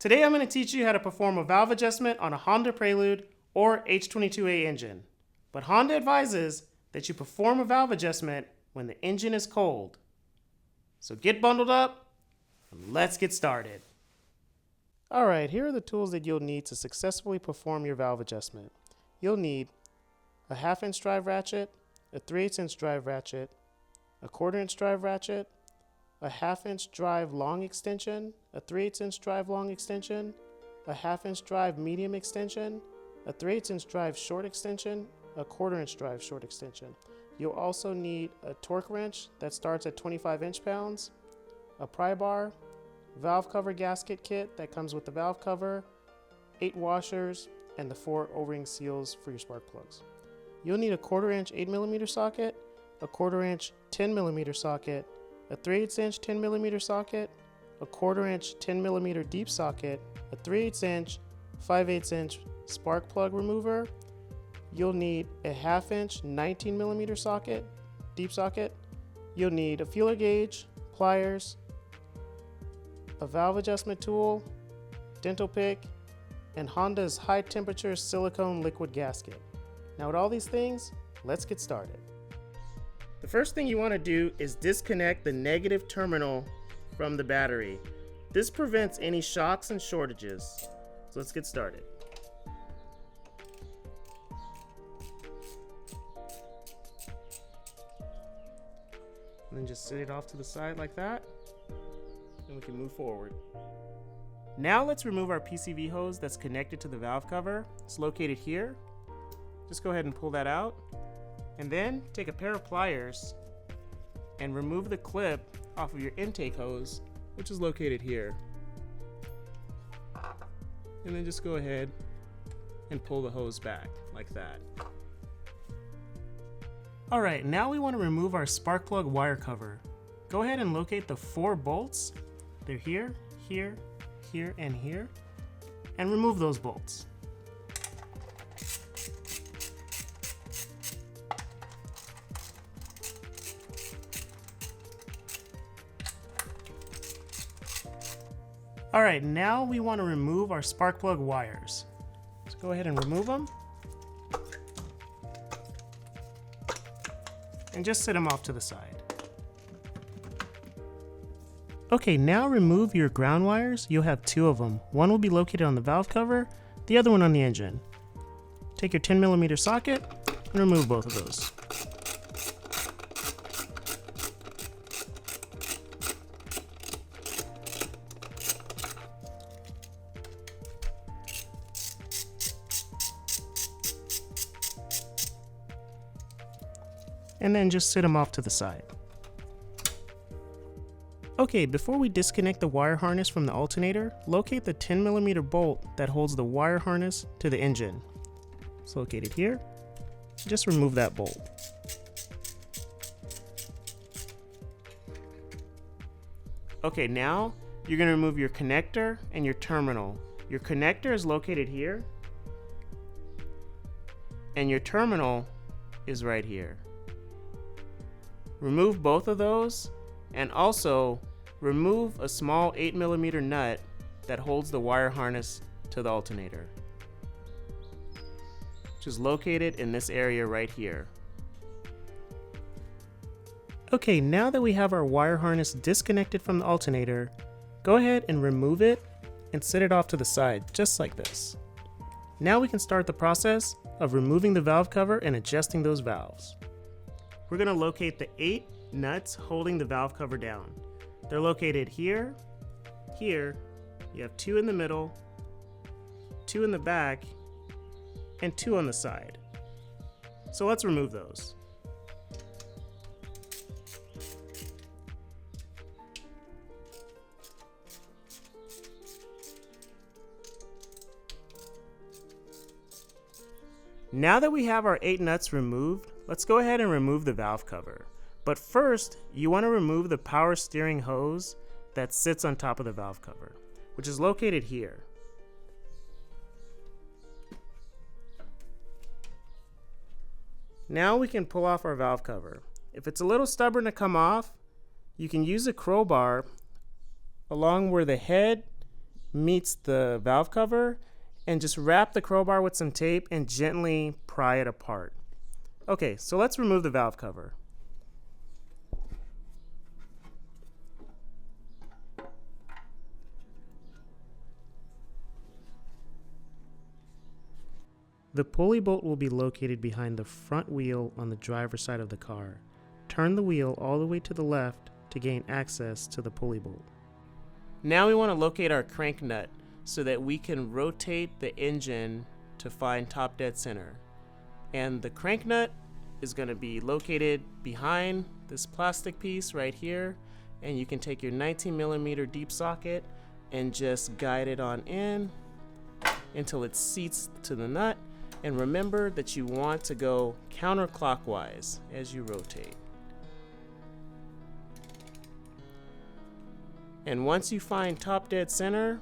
Today I'm going to teach you how to perform a valve adjustment on a Honda Prelude or H22A engine. But Honda advises that you perform a valve adjustment when the engine is cold. So get bundled up and let's get started. Alright, here are the tools that you'll need to successfully perform your valve adjustment. You'll need a 1/2 inch drive ratchet, a 3/8 inch drive ratchet, a 1/4 inch drive ratchet, a 1/2 inch drive long extension, a 3/8 inch drive long extension, a 1/2 inch drive medium extension, a 3/8 inch drive short extension, a 1/4 inch drive short extension. You'll also need a torque wrench that starts at 25 inch-pounds, a pry bar, valve cover gasket kit that comes with the valve cover, 8 washers, and the 4 O-ring seals for your spark plugs. You'll need a 1/4 inch 8mm socket, a 1/4 inch 10mm socket, a 3/8 inch 10mm socket, a 1/4 inch 10mm deep socket, a 3/8 inch 5/8 inch spark plug remover. You'll need a 1/2 inch 19mm socket, deep socket. You'll need a feeler gauge, pliers, a valve adjustment tool, dental pick, and Honda's high temperature silicone liquid gasket. Now with all these things, let's get started. The first thing you want to do is disconnect the negative terminal from the battery. This prevents any shocks and shortages. So let's get started. And then just set it off to the side like that, and we can move forward. Now let's remove our PCV hose that's connected to the valve cover. It's located here. Just go ahead and pull that out. And then take a pair of pliers and remove the clip off of your intake hose, which is located here. And then just go ahead and pull the hose back like that. Alright, now we want to remove our spark plug wire cover. Go ahead and locate the 4 bolts. They're here, here, here, and here. And remove those bolts. Alright, now we want to remove our spark plug wires. So go ahead and remove them. And just set them off to the side. Okay, now remove your ground wires. You'll have 2 of them. One will be located on the valve cover, the other one on the engine. Take your 10mm socket and remove both of those. And then just set them off to the side. Okay, before we disconnect the wire harness from the alternator, locate the 10mm bolt that holds the wire harness to the engine. It's located here. Just remove that bolt. Okay, now you're going to remove your connector and your terminal. Your connector is located here, and your terminal is right here. Remove both of those, and also remove a small 8mm nut that holds the wire harness to the alternator, which is located in this area right here. Okay, now that we have our wire harness disconnected from the alternator, go ahead and remove it and set it off to the side, just like this. Now we can start the process of removing the valve cover and adjusting those valves. We're going to locate the 8 nuts holding the valve cover down. They're located here, here, you have 2 in the middle, 2 in the back, and 2 on the side. So let's remove those. Now that we have our 8 nuts removed, let's go ahead and remove the valve cover. But first, you want to remove the power steering hose that sits on top of the valve cover, which is located here. Now we can pull off our valve cover. If it's a little stubborn to come off, you can use a crowbar along where the head meets the valve cover, and just wrap the crowbar with some tape and gently pry it apart. Okay, so let's remove the valve cover. The pulley bolt will be located behind the front wheel on the driver's side of the car. Turn the wheel all the way to the left to gain access to the pulley bolt. Now we want to locate our crank nut so that we can rotate the engine to find top dead center. And the crank nut is going to be located behind this plastic piece right here, and you can take your 19mm deep socket and just guide it on in until it seats to the nut. And remember that you want to go counterclockwise as you rotate. And once you find top dead center,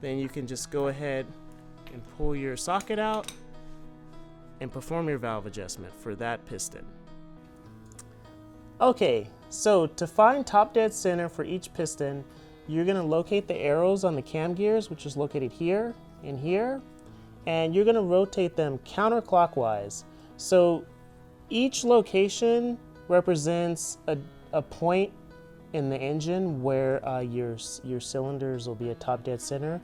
then you can just go ahead and pull your socket out and perform your valve adjustment for that piston. Okay, so to find top dead center for each piston, you're going to locate the arrows on the cam gears, which is located here and here, and you're going to rotate them counterclockwise. So each location represents a point in the engine where your cylinders will be at top dead center.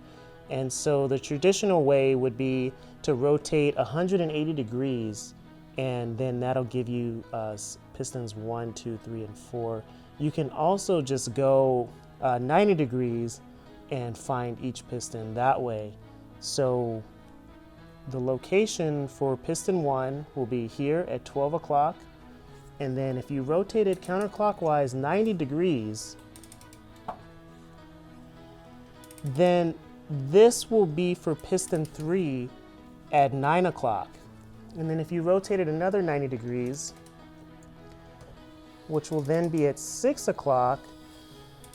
And so the traditional way would be to rotate 180 degrees, and then that'll give you pistons 1, 2, 3, and 4. You can also just go 90 degrees and find each piston that way. So the location for piston 1 will be here at 12 o'clock. And then if you rotate it counterclockwise 90 degrees, then this will be for piston 3 at 9 o'clock. And then if you rotate it another 90 degrees, which will then be at 6 o'clock,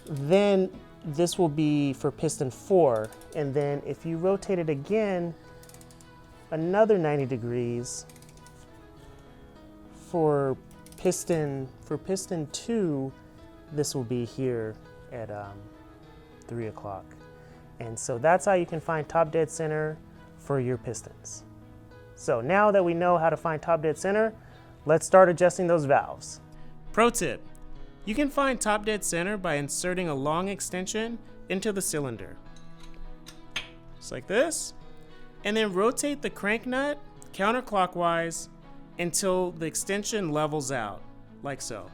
then this will be for piston 4. And then if you rotate it again another 90 degrees for piston 2, this will be here at 3 o'clock. And so that's how you can find top dead center for your pistons. So now that we know how to find top dead center, let's start adjusting those valves. Pro tip: you can find top dead center by inserting a long extension into the cylinder, just like this, and then rotate the crank nut counterclockwise until the extension levels out, like so.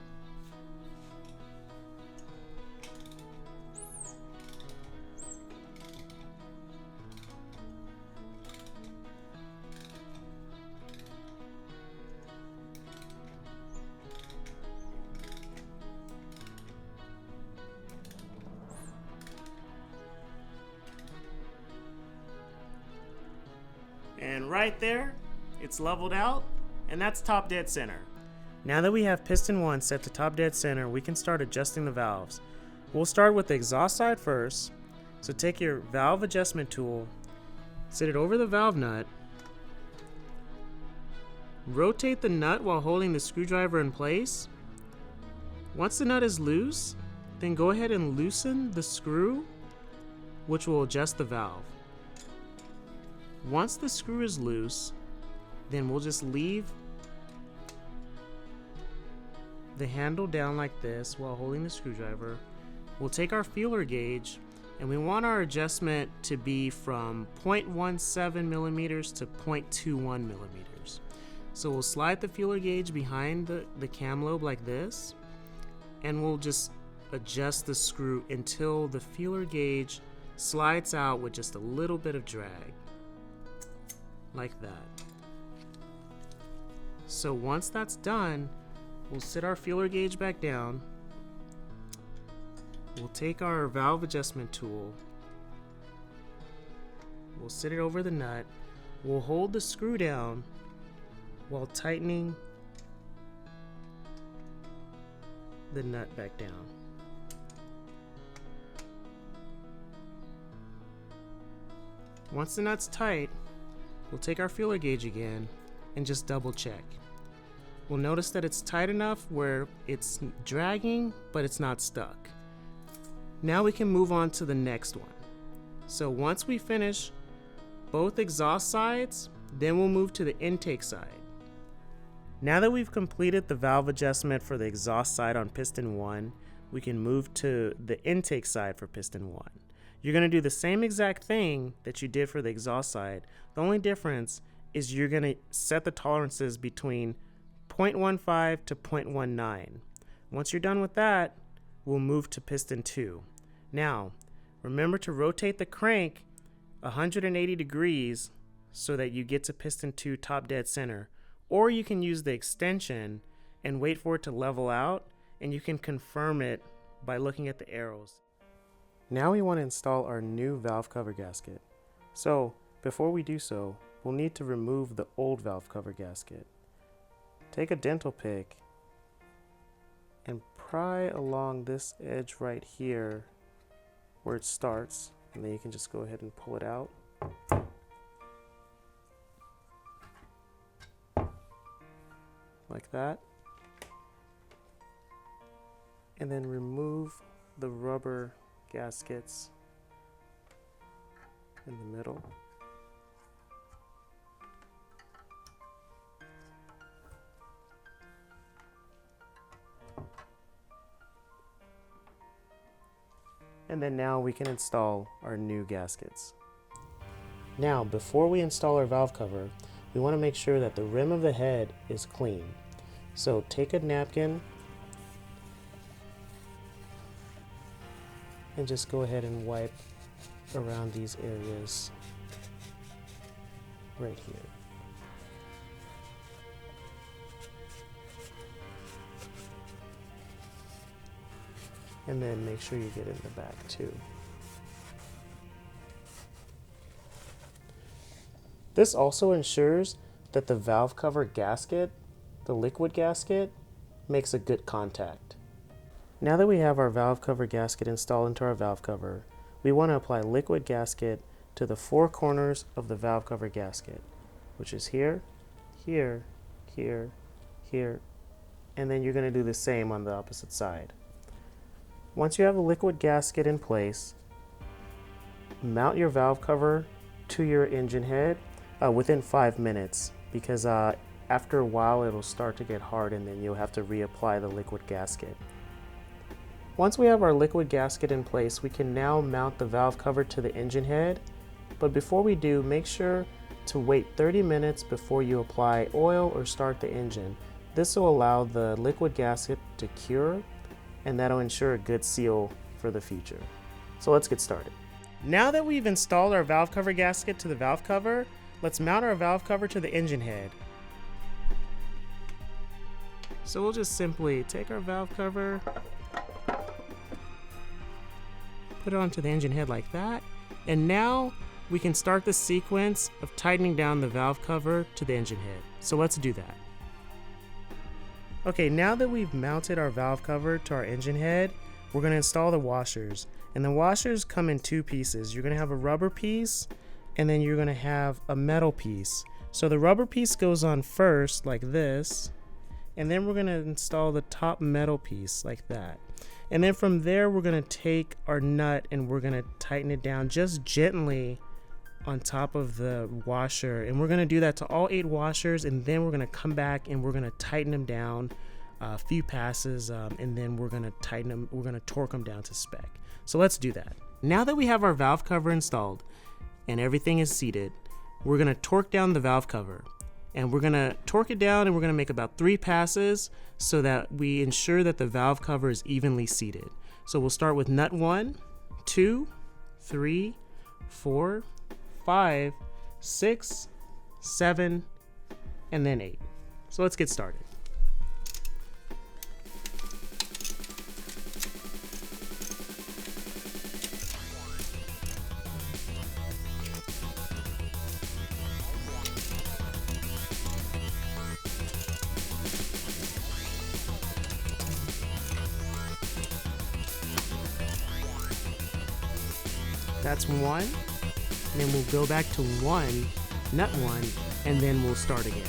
And right there, it's leveled out, and that's top dead center. Now that we have piston 1 set to top dead center, we can start adjusting the valves. We'll start with the exhaust side first. So take your valve adjustment tool, sit it over the valve nut, rotate the nut while holding the screwdriver in place. Once the nut is loose, then go ahead and loosen the screw, which will adjust the valve. Once the screw is loose, then we'll just leave the handle down like this while holding the screwdriver. We'll take our feeler gauge, and we want our adjustment to be from 0.17 millimeters to 0.21 millimeters. So we'll slide the feeler gauge behind the cam lobe like this, and we'll just adjust the screw until the feeler gauge slides out with just a little bit of drag, like that. So once that's done, we'll sit our feeler gauge back down. We'll take our valve adjustment tool. We'll sit it over the nut. We'll hold the screw down while tightening the nut back down. Once the nut's tight, we'll take our feeler gauge again and just double check. We'll notice that it's tight enough where it's dragging, but it's not stuck. Now we can move on to the next one. So once we finish both exhaust sides, then we'll move to the intake side. Now that we've completed the valve adjustment for the exhaust side on piston 1, we can move to the intake side for piston 1. You're going to do the same exact thing that you did for the exhaust side. The only difference is you're going to set the tolerances between 0.15 to 0.19. Once you're done with that, we'll move to piston 2. Now, remember to rotate the crank 180 degrees so that you get to piston 2 top dead center. Or you can use the extension and wait for it to level out, and you can confirm it by looking at the arrows. Now we want to install our new valve cover gasket. So before we do so, we'll need to remove the old valve cover gasket. Take a dental pick and pry along this edge right here where it starts, and then you can just go ahead and pull it out. Like that. And then remove the rubber gaskets in the middle. And then now we can install our new gaskets. Now, before we install our valve cover, we want to make sure that the rim of the head is clean. So take a napkin and just go ahead and wipe around these areas right here. And then make sure you get in the back too. This also ensures that the valve cover gasket, the liquid gasket, makes a good contact. Now that we have our valve cover gasket installed into our valve cover, we want to apply liquid gasket to the 4 corners of the valve cover gasket, which is here, here, here, here, and then you're going to do the same on the opposite side. Once you have a liquid gasket in place, mount your valve cover to your engine head within 5 minutes, because after a while it'll start to get hard and then you'll have to reapply the liquid gasket. Once we have our liquid gasket in place, we can now mount the valve cover to the engine head, but before we do, make sure to wait 30 minutes before you apply oil or start the engine. This will allow the liquid gasket to cure, and that'll ensure a good seal for the future. So let's get started. Now that we've installed our valve cover gasket to the valve cover, let's mount our valve cover to the engine head. So we'll just simply take our valve cover, put it onto the engine head like that, and now we can start the sequence of tightening down the valve cover to the engine head. So let's do that. Okay, now that we've mounted our valve cover to our engine head, we're going to install the washers. And the washers come in 2 pieces. You're going to have a rubber piece, and then you're going to have a metal piece. So the rubber piece goes on first, like this, and then we're going to install the top metal piece like that. And then from there, we're going to take our nut and we're going to tighten it down just gently on top of the washer, and we're going to do that to all 8 washers, and then we're going to come back and we're going to tighten them down a few passes, and then we're going to tighten them, we're going to torque them down to spec. So let's do that. Now that we have our valve cover installed and everything is seated, we're going to torque down the valve cover, and we're going to torque it down, and we're going to make about 3 passes so that we ensure that the valve cover is evenly seated. So we'll start with nut 1, 2, 3, 4, 5, 6, 7, and then 8. So let's get started. That's 1. And then we'll go back to 1, nut 1, and then we'll start again.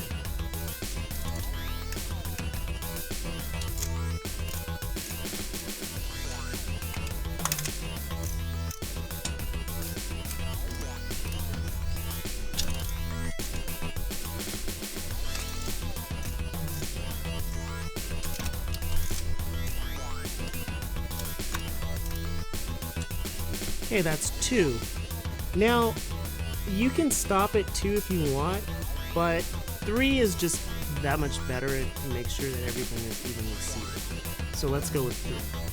Okay, that's 2. Now, you can stop at 2 if you want, but 3 is just that much better to make sure that everything is evenly seated. So let's go with 3.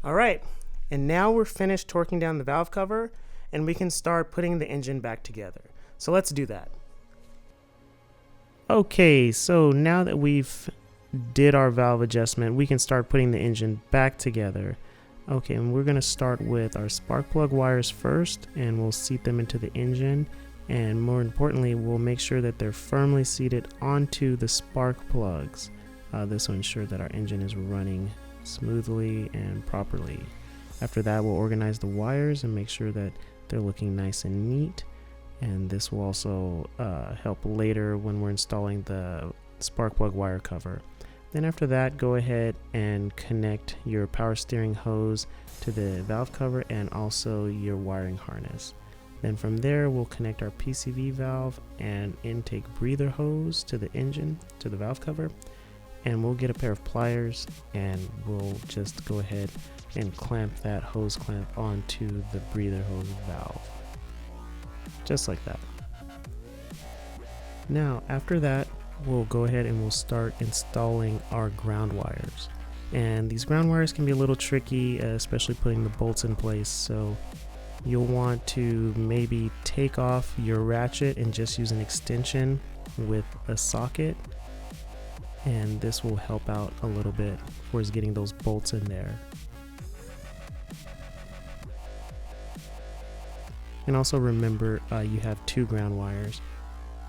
All right, and now we're finished torquing down the valve cover, and we can start putting the engine back together. So let's do that. Okay, so now that we've did our valve adjustment, we can start putting the engine back together. Okay, and we're gonna start with our spark plug wires first, and we'll seat them into the engine. And more importantly, we'll make sure that they're firmly seated onto the spark plugs. This will ensure that our engine is running smoothly and properly. After that, we'll organize the wires and make sure that they're looking nice and neat, and this will also help later when we're installing the spark plug wire cover. Then after that, go ahead and connect your power steering hose to the valve cover and also your wiring harness. Then from there, we'll connect our PCV valve and intake breather hose to the engine, to the valve cover. And we'll get a pair of pliers and we'll just go ahead and clamp that hose clamp onto the breather hose valve. Just like that. Now, after that, we'll go ahead and we'll start installing our ground wires. And these ground wires can be a little tricky, especially putting the bolts in place. So you'll want to maybe take off your ratchet and just use an extension with a socket. And this will help out a little bit towards getting those bolts in there. And also remember, you have 2 ground wires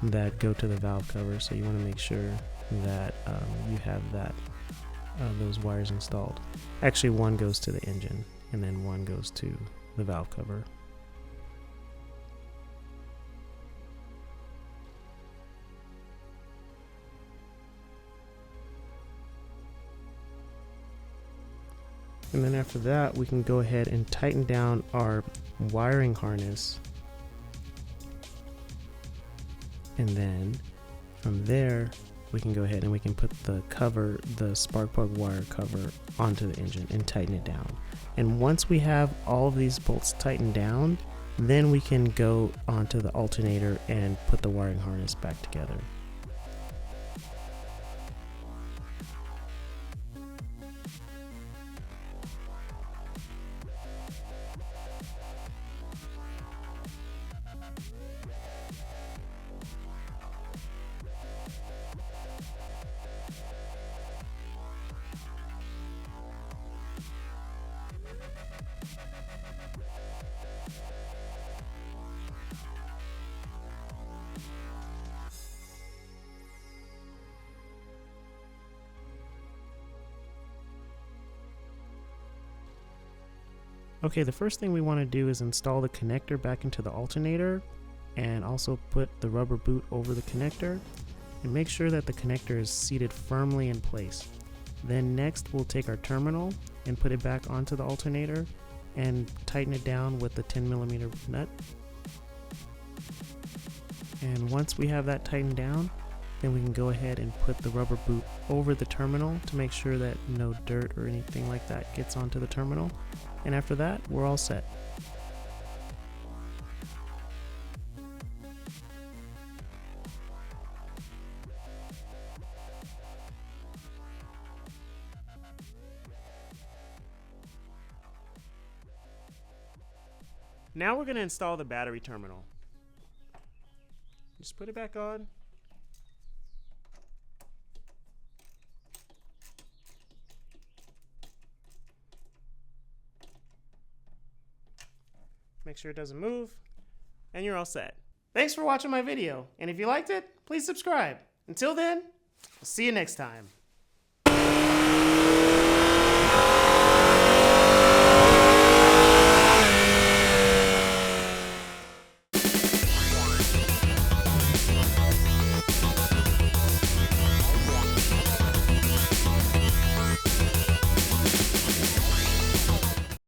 that go to the valve cover, so you want to make sure that you have those wires installed. Actually, one goes to the engine and then one goes to the valve cover. And then after that, we can go ahead and tighten down our wiring harness. And then from there, we can go ahead and we can put the cover, the spark plug wire cover, onto the engine and tighten it down. And once we have all of these bolts tightened down, then we can go onto the alternator and put the wiring harness back together. Okay, the first thing we want to do is install the connector back into the alternator and also put the rubber boot over the connector and make sure that the connector is seated firmly in place. Then next we'll take our terminal and put it back onto the alternator and tighten it down with the 10mm nut. And once we have that tightened down, then we can go ahead and put the rubber boot over the terminal to make sure that no dirt or anything like that gets onto the terminal. And after that, we're all set. Now we're going to install the battery terminal. Just put it back on. make sure it doesn't move, and you're all set. Thanks for watching my video, and if you liked it, please subscribe. Until then, I'll see you next time.